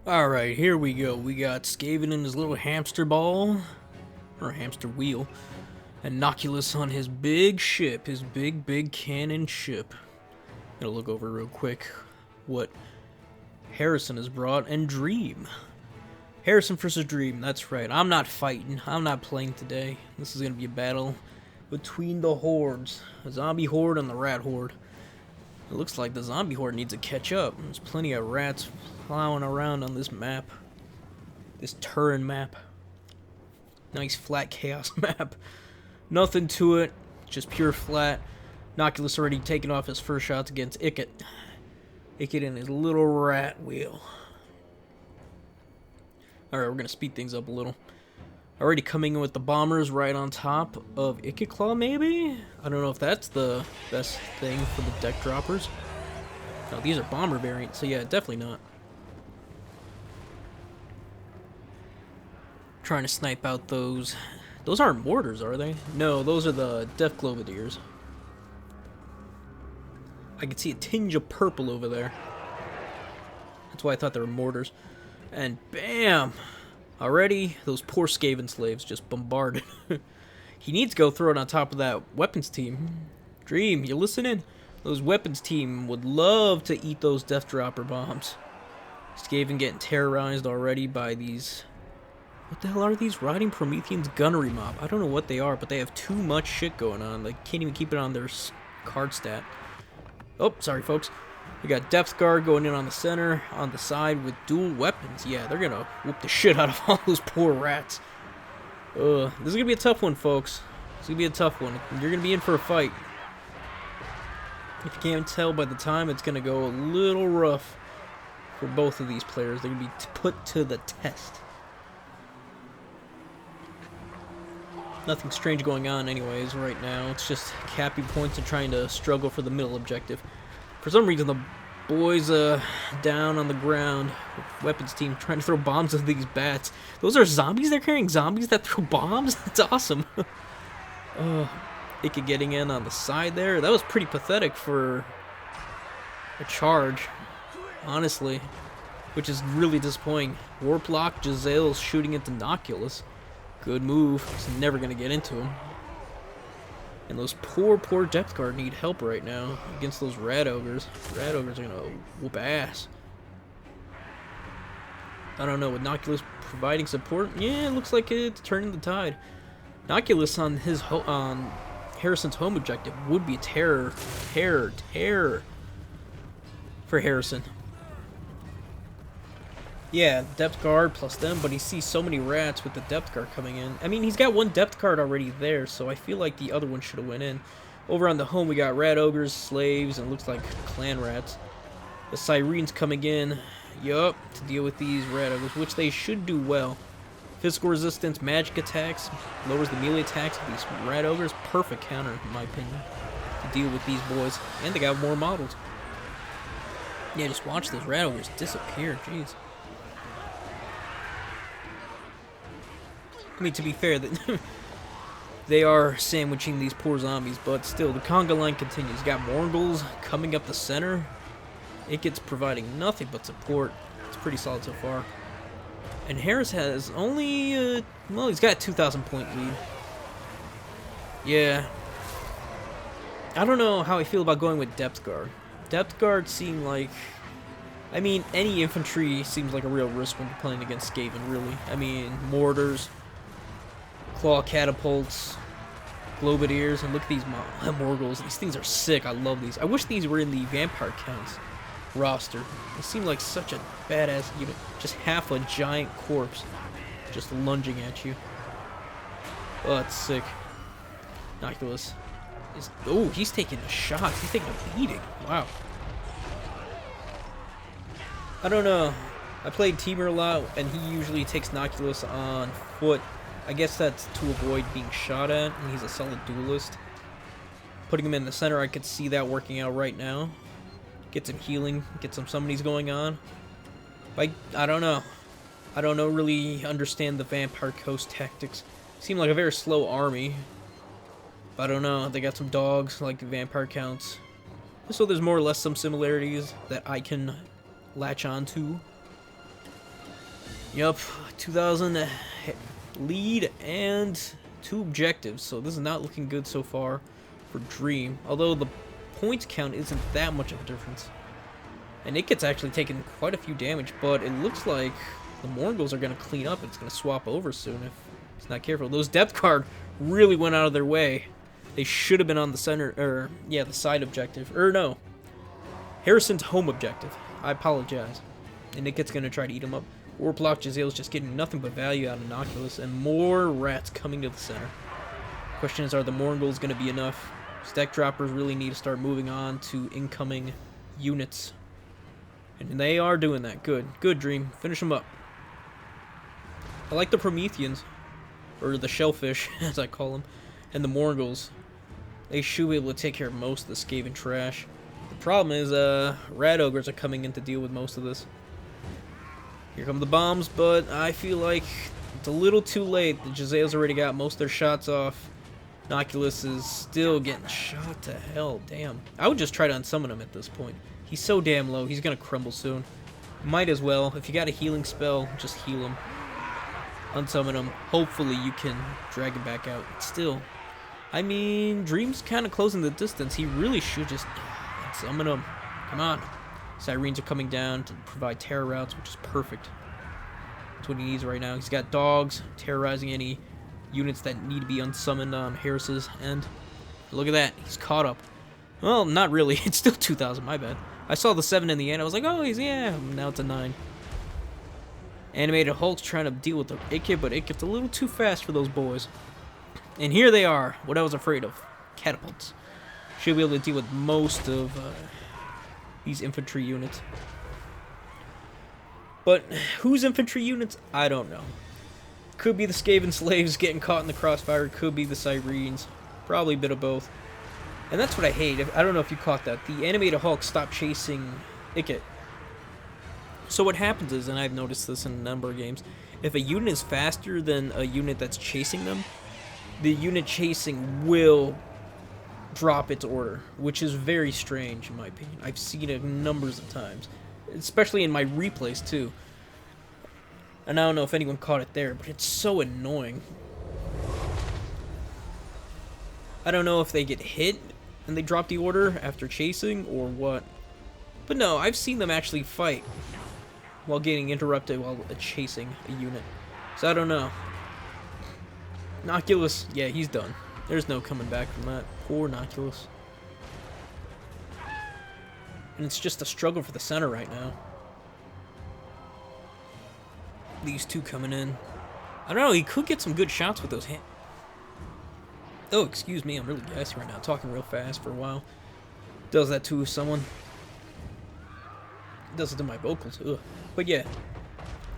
Alright, here we go. We got Skaven in his little hamster ball, or hamster wheel, and Noculus on his big ship, his big cannon ship. Gonna look over real quick what Harrison has brought, and Dream. Harrison versus Dream, that's right. I'm not fighting. I'm not playing today. This is gonna be a battle between the hordes. The zombie horde and the rat horde. It looks like the zombie horde needs to catch up. There's plenty of rats plowing around on this map. This Turin map. Nice flat chaos map. Nothing to it. Just pure flat. Noculus already taken off his first shots against Ikit. Ikit in his little rat wheel. Alright, we're going to speed things up a little. Already coming in with the bombers right on top of Ikit Claw, maybe? I don't know if that's the best thing for the deck droppers. No, these are bomber variants, so yeah, definitely not. Trying to snipe out those. Those aren't mortars, are they? No, those are the Death Globadiers. I can see a tinge of purple over there. That's why I thought they were mortars. And bam! Already, those poor Skaven slaves just bombarded. He needs to go throw it on top of that weapons team. Dream, you listening? Those weapons team would love to eat those death dropper bombs. Skaven getting terrorized already by these... What the hell are these? Riding Promethean's gunnery mob. I don't know what they are, but they have too much shit going on. They can't even keep it on their card stat. Oh, sorry folks. We got Depth Guard going in on the center, on the side with dual weapons. Yeah, they're gonna whoop the shit out of all those poor rats. This is gonna be a tough one, folks. It's gonna be a tough one. You're gonna be in for a fight. If you can't tell by the time, it's gonna go a little rough for both of these players. They're gonna be put to the test. Nothing strange going on anyways right now. It's just capping points and trying to struggle for the middle objective. For some reason, the boys down on the ground, weapons team, trying to throw bombs at these bats. Those are zombies? They're carrying zombies that throw bombs? That's awesome. Ikit getting in on the side there. That was pretty pathetic for a charge, honestly, which is really disappointing. Warplock, Gisele's shooting into Noculus. Good move. He's never going to get into him. And those poor Depth Guard need help right now against those Rat Ogres. Rat Ogres are going to whoop ass. I don't know, with Noculus providing support, yeah, it looks like it's turning the tide. Noculus on his on Harrison's home objective would be terror for Harrison. Yeah, Depth Guard plus them, but he sees so many rats with the Depth Guard coming in. I mean, he's got one Depth Guard already there, so I feel like the other one should have went in. Over on the home, we got Rat Ogres, Slaves, and it looks like Clan Rats. The Sirens coming in, yup, to deal with these Rat Ogres, which they should do well. Physical resistance, magic attacks, lowers the melee attacks of these Rat Ogres. Perfect counter, in my opinion, to deal with these boys. And they got more models. Yeah, just watch those Rat Ogres disappear, jeez. I mean, to be fair, they are sandwiching these poor zombies, but still, the conga line continues. Got Morgul's coming up the center. Ikit's providing nothing but support. It's pretty solid so far. And Harris has only, well, he's got a 2,000 point lead. Yeah. I don't know how I feel about going with Depth Guard. Depth Guard seem like... I mean, any infantry seems like a real risk when you're playing against Skaven, really. I mean, mortars... Claw catapults, globadiers, and look at these Morgul's. These things are sick. I love these. I wish these were in the Vampire Counts roster. They seem like such a badass unit. Just half a giant corpse just lunging at you. Oh, that's sick. Noculus is... Oh, he's taking a shot. He's taking a beating. Wow. I don't know. I played Teamer a lot, and he usually takes Noculus on foot. I guess that's to avoid being shot at, and he's a solid duelist. Putting him in the center, I could see that working out right now. Get some healing, get some summonies going on. Like, I don't know. I don't know, really understand the Vampire Coast tactics. Seem like a very slow army. But I don't know, they got some dogs, like the Vampire Counts. So there's more or less some similarities that I can latch on to. Yup, 2,000 lead and 2 objectives, so this is not looking good so far for Dream. Although the points count isn't that much of a difference. And Ikit's actually taken quite a few damage, but it looks like the Morgels are going to clean up. It's going to swap over soon if he's not careful. Those depth card really went out of their way. They should have been on the center, or yeah, the side objective. Or no, Harrison's home objective. I apologize. And Ikit's going to try to eat him up. Warplock Jazale's just getting nothing but value out of Inoculus, and more rats coming to the center. Question is, are the Morgels going to be enough? Stack droppers really need to start moving on to incoming units. And they are doing that. Good. Good, Dream. Finish them up. I like the Prometheans, or the Shellfish, as I call them, and the Morgels. They should be able to take care of most of the Skaven trash. The problem is, Rat Ogres are coming in to deal with most of this. Here come the bombs, but I feel like it's a little too late. The Jazale's already got most of their shots off. Inoculus is still getting shot to hell. Damn. I would just try to unsummon him at this point. He's so damn low. He's going to crumble soon. Might as well. If you got a healing spell, just heal him. Unsummon him. Hopefully you can drag him back out. Still, I mean, Dream's kind of closing the distance. He really should just unsummon him. Come on. Sirens are coming down to provide terror routes, which is perfect. That's what he needs right now. He's got dogs terrorizing any units that need to be unsummoned on Harris's end. Look at that. He's caught up. Well, not really. It's still 2,000. My bad. I saw the 7 in the end. I was like, oh, yeah. Now it's a 9. Animated Hulk's trying to deal with the Ikit, but Ikit's a little too fast for those boys. And here they are. What I was afraid of. Catapults. Should be able to deal with most of these infantry units. But whose infantry units? I don't know. Could be the Skaven slaves getting caught in the crossfire. Could be the Sirens. Probably a bit of both. And that's what I hate. I don't know if you caught that. The animated Hulk stopped chasing Ikit. So what happens is, and I've noticed this in a number of games, if a unit is faster than a unit that's chasing them, the unit chasing will drop its order, which is very strange in my opinion. I've seen it numbers of times, especially in my replays too. And I don't know if anyone caught it there, but it's so annoying. I don't know if they get hit and they drop the order after chasing or what. But no, I've seen them actually fight while getting interrupted while chasing a unit. So I don't know. Inoculus, yeah, he's done. There's no coming back from that. Poor Inoculus. And it's just a struggle for the center right now. These two coming in. I don't know, he could get some good shots with those hands. Oh, excuse me, I'm really gassy right now. Talking real fast for a while. Does that to someone. Does it to my vocals. Ugh. But yeah.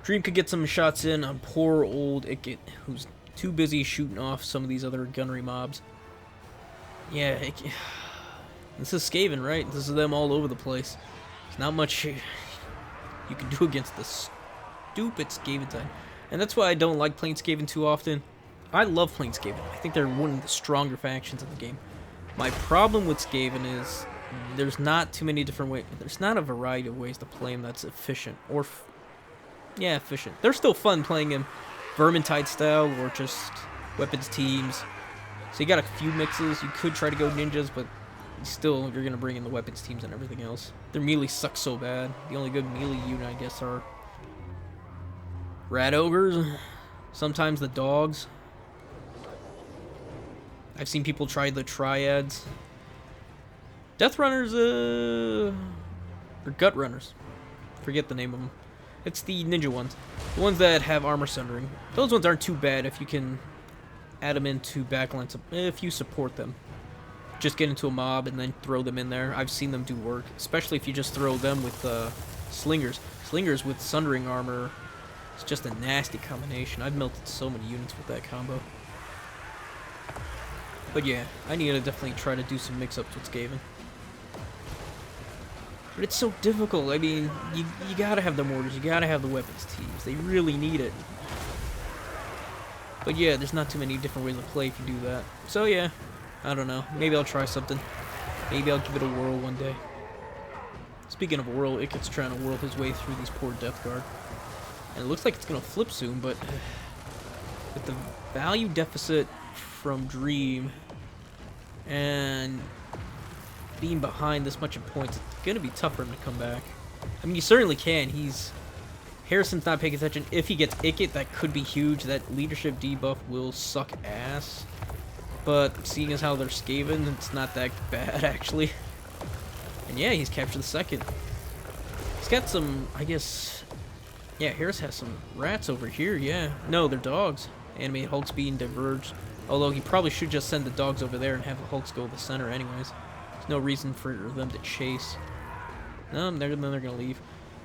Dream could get some shots in on poor old Ikit, who's too busy shooting off some of these other gunnery mobs. Yeah, this is Skaven, right? This is them all over the place. There's not much you can do against this stupid Skaven time. And that's why I don't like playing Skaven too often. I love playing Skaven. I think they're one of the stronger factions in the game. My problem with Skaven is there's not too many different ways. There's not a variety of ways to play them that's efficient. Or, yeah, efficient. They're still fun playing them Vermintide style or just weapons teams. So you got a few mixes. You could try to go ninjas, but still you're going to bring in the weapons teams and everything else. Their melee sucks so bad. The only good melee unit, I guess, are Rat Ogres. Sometimes the dogs. I've seen people try the triads. Death Runners, or Gut Runners. Forget the name of them. It's the ninja ones. The ones that have armor sundering. Those ones aren't too bad if you can add them into backlines, if you support them. Just get into a mob and then throw them in there. I've seen them do work, especially if you just throw them with slingers. Slingers with sundering armor. It's just a nasty combination. I've melted so many units with that combo. But yeah, I need to definitely try to do some mix-ups with Skaven. But it's so difficult. I mean, you gotta have the mortars, you gotta have the weapons teams. They really need it. But yeah, there's not too many different ways to play if you do that. So yeah, I don't know. Maybe I'll try something. Maybe I'll give it a whirl one day. Speaking of whirl, Ikit's trying to whirl his way through these poor Death Guard. And it looks like it's going to flip soon, but with the value deficit from Dream and being behind this much in points, it's going to be tough for him to come back. I mean, he certainly can. Harrison's not paying attention. If he gets Ikit, that could be huge. That leadership debuff will suck ass. But seeing as how they're Skaven, it's not that bad, actually. And yeah, he's captured the second. He's got some, I guess... Yeah, Harris has some rats over here, yeah. No, they're dogs. Animate Hulks being diverged. Although he probably should just send the dogs over there and have the Hulks go to the center anyways. There's no reason for them to chase. No, then they're gonna leave.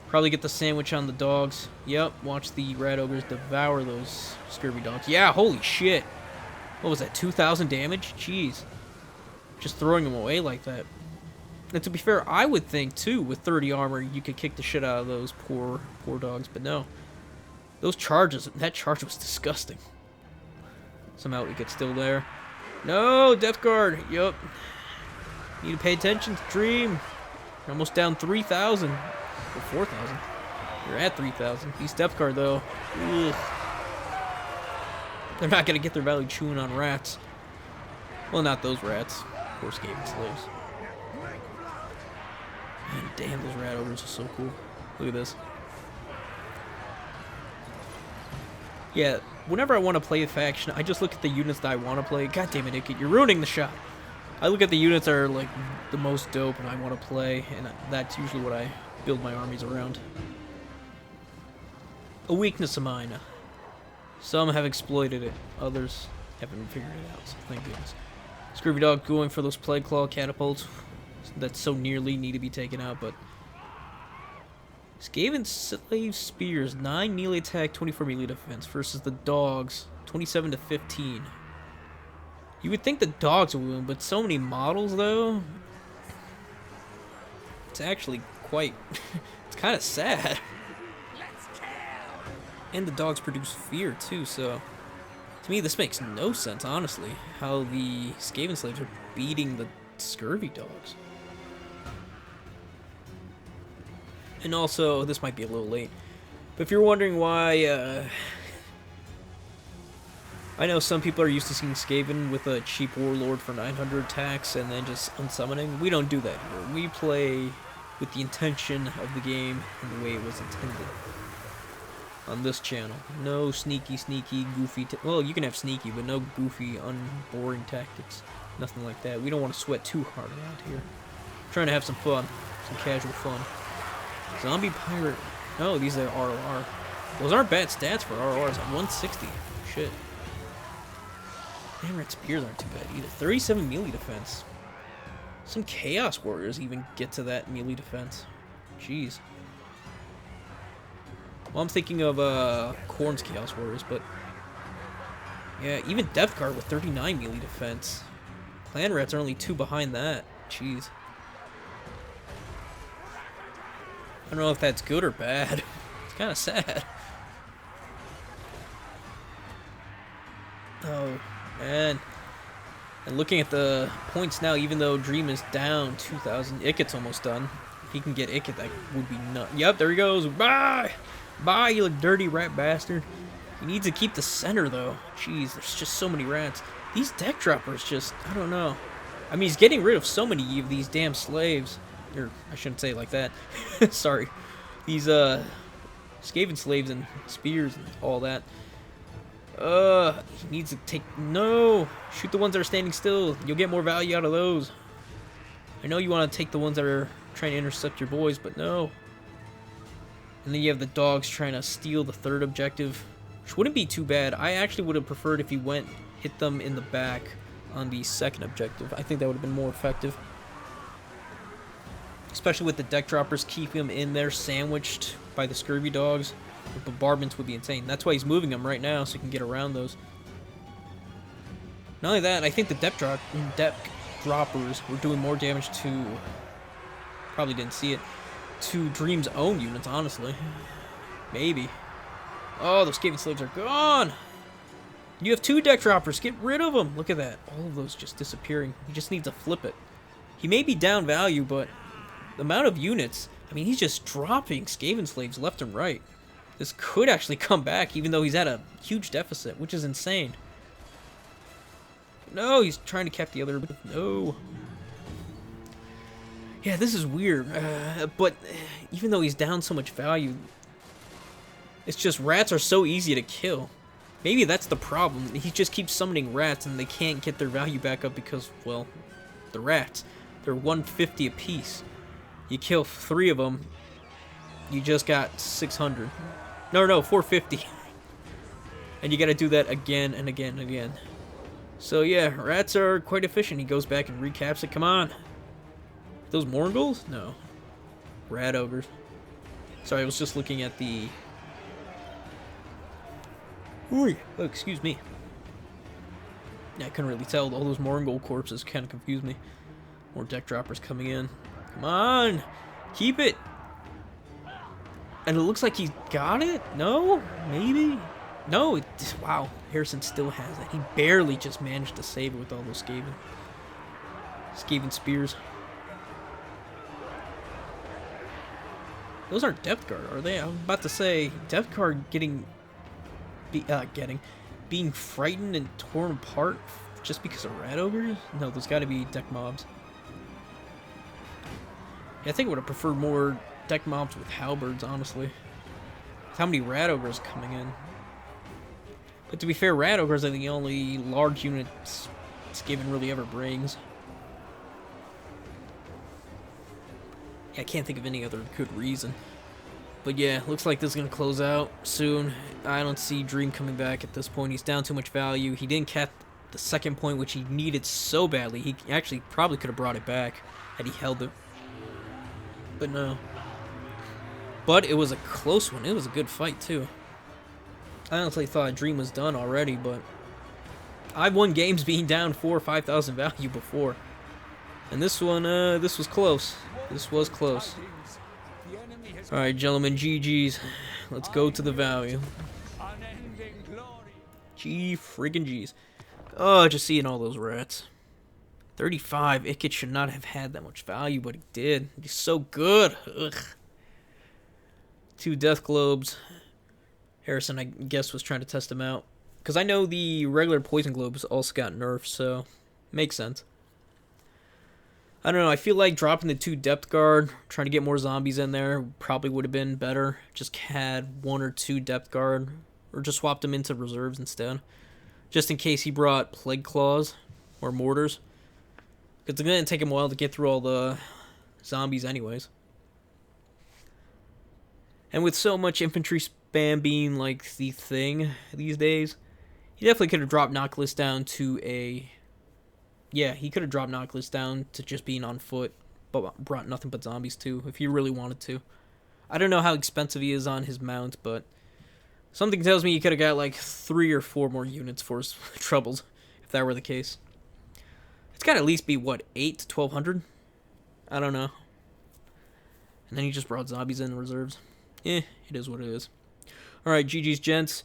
Probably get the sandwich on the dogs. Yep, watch the rat ogres devour those scurvy dogs. Yeah, holy shit. What was that, 2,000 damage? Jeez. Just throwing them away like that. And to be fair, I would think, too, with 30 armor, you could kick the shit out of those poor dogs. But no. Those charges, that charge was disgusting. Somehow Ikit's still there. No, Death Guard. Yup. Need to pay attention to Dream. You're almost down 3,000. Or 4,000. You're at 3,000. He's Death Guard, though. Ugh. They're not going to get their value chewing on rats. Well, not those rats. Poor Skaven slaves. Man, damn, those rat ogres are so cool. Look at this. Yeah, whenever I want to play a faction, I just look at the units that I want to play. God damn it, Ikit, you're ruining the shot. I look at the units that are, like, the most dope and I want to play, and that's usually what I build my armies around. A weakness of mine. Some have exploited it, others haven't figured it out, so thank goodness. Scurvy Dog going for those Plague Claw catapults that so nearly need to be taken out, but... Skaven Slave Spears, 9 melee attack, 24 melee defense, versus the dogs, 27 to 15. You would think the dogs would win, but so many models, though... It's actually quite... it's kind of sad. And the dogs produce fear, too, so... To me, this makes no sense, honestly, how the Skaven Slaves are beating the Scurvy Dogs. And also, this might be a little late, but if you're wondering why, I know some people are used to seeing Skaven with a cheap Warlord for 900 attacks and then just unsummoning. We don't do that here. We play with the intention of the game and the way it was intended. On this channel. No sneaky, goofy... well, you can have sneaky, but no goofy, unboring tactics. Nothing like that. We don't want to sweat too hard around here. We're trying to have some fun. Some casual fun. Zombie Pirate. No, these are ROR. Those aren't bad stats for RORs. 160. Shit. Damn, red spears aren't too bad either. 37 melee defense. Some Chaos Warriors even get to that melee defense. Jeez. Well, I'm thinking of Khorne's Chaos Warriors, but yeah, even Death Guard with 39 melee defense. Clan Rats are only 2 behind that. Jeez. I don't know if that's good or bad. It's kind of sad. Oh, man. And looking at the points now, even though Dream is down 2,000, Ikit's almost done. If he can get Ikit, that would be nuts. Yep, there he goes. Bye! Bye, you dirty rat bastard. He needs to keep the center, though. Jeez, there's just so many rats. These deck droppers just, I don't know. I mean, he's getting rid of so many of these damn slaves. Or, I shouldn't say it like that. Sorry. These, Skaven slaves and spears and all that. He needs to take... No! Shoot the ones that are standing still. You'll get more value out of those. I know you want to take the ones that are trying to intercept your boys, but no. And then you have the dogs trying to steal the third objective, which wouldn't be too bad. I actually would have preferred if he went, hit them in the back on the second objective. I think that would have been more effective. Especially with the deck droppers keeping them in there sandwiched by the scurvy dogs. The bombardments would be insane. That's why he's moving them right now, so he can get around those. Not only that, I think the deck droppers were doing more damage to... Probably didn't see it. To Dream's own units, honestly. Maybe. Oh, those Skaven slaves are gone! You have 2 deck droppers. Get rid of them. Look at that. All of those just disappearing. He just needs to flip it. He may be down value, but the amount of units... I mean, he's just dropping Skaven slaves left and right. This could actually come back, even though he's at a huge deficit, which is insane. No, he's trying to cap the other. No. Yeah, this is weird. But even though he's down so much value, it's just rats are so easy to kill. Maybe that's the problem. He just keeps summoning rats and they can't get their value back up because, well, the rats. They're 150 apiece. You kill 3 of them, you just got 600. No, 450. And you gotta do that again and again and again. So yeah, rats are quite efficient. He goes back and recaps it. Come on. Those Morgul's? No. Rat ogres. Sorry, I was just looking at the... Ooh, oh, excuse me. Yeah, I couldn't really tell. All those Morgul corpses kind of confused me. More deck droppers coming in. Come on! Keep it! And it looks like he got it? No? Maybe? No, wow, Harrison still has it. He barely just managed to save it with all those Skaven spears. Those aren't depth guard, are they? I was about to say, depth guard being frightened and torn apart just because of rat ogres? No, those gotta be deck mobs. Yeah, I think I would have preferred more deck mobs with halberds, honestly. With how many rat ogres coming in. But to be fair, rat ogres are the only large units Skaven really ever brings. Yeah, I can't think of any other good reason. But yeah, looks like this is going to close out soon. I don't see Dream coming back at this point. He's down too much value. He didn't cap the second point, which he needed so badly. He actually probably could have brought it back had he held it. But no. But it was a close one. It was a good fight, too. I honestly thought Dream was done already, but I've won games being down 4,000 or 5,000 value before. And this one, this was close. This was close. Alright, gentlemen, GG's. Let's go to the value. G friggin' G's. Oh, just seeing all those rats. 35. Ikit should not have had that much value, but he did. He's so good. Ugh. 2 death globes. Harrison, I guess, was trying to test him out. Because I know the regular poison globes also got nerfed, so makes sense. I don't know, I feel like dropping the 2 depth guard, trying to get more zombies in there, probably would have been better. Just had 1 or 2 depth guard, or just swapped them into reserves instead. Just in case he brought plague claws or mortars. Because it's going to take him a while to get through all the zombies anyways. And with so much infantry spam being like the thing these days, he definitely could have dropped Noctilus down to a... Yeah, he could have dropped Noctilus down to just being on foot, but brought nothing but zombies too, if he really wanted to. I don't know how expensive he is on his mount, but something tells me he could have got like 3 or 4 more units for his troubles, if that were the case. It's got to at least be, what, 8 to 1,200? I don't know. And then he just brought zombies in reserves. Eh, it is what it is. Alright, GG's, gents.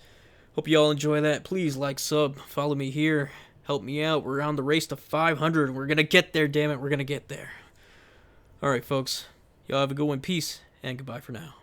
Hope you all enjoy that. Please like, sub, follow me here. Help me out. We're on the race to 500. We're going to get there, damn it. We're going to get there. Alright, folks. Y'all have a good one. Peace, and goodbye for now.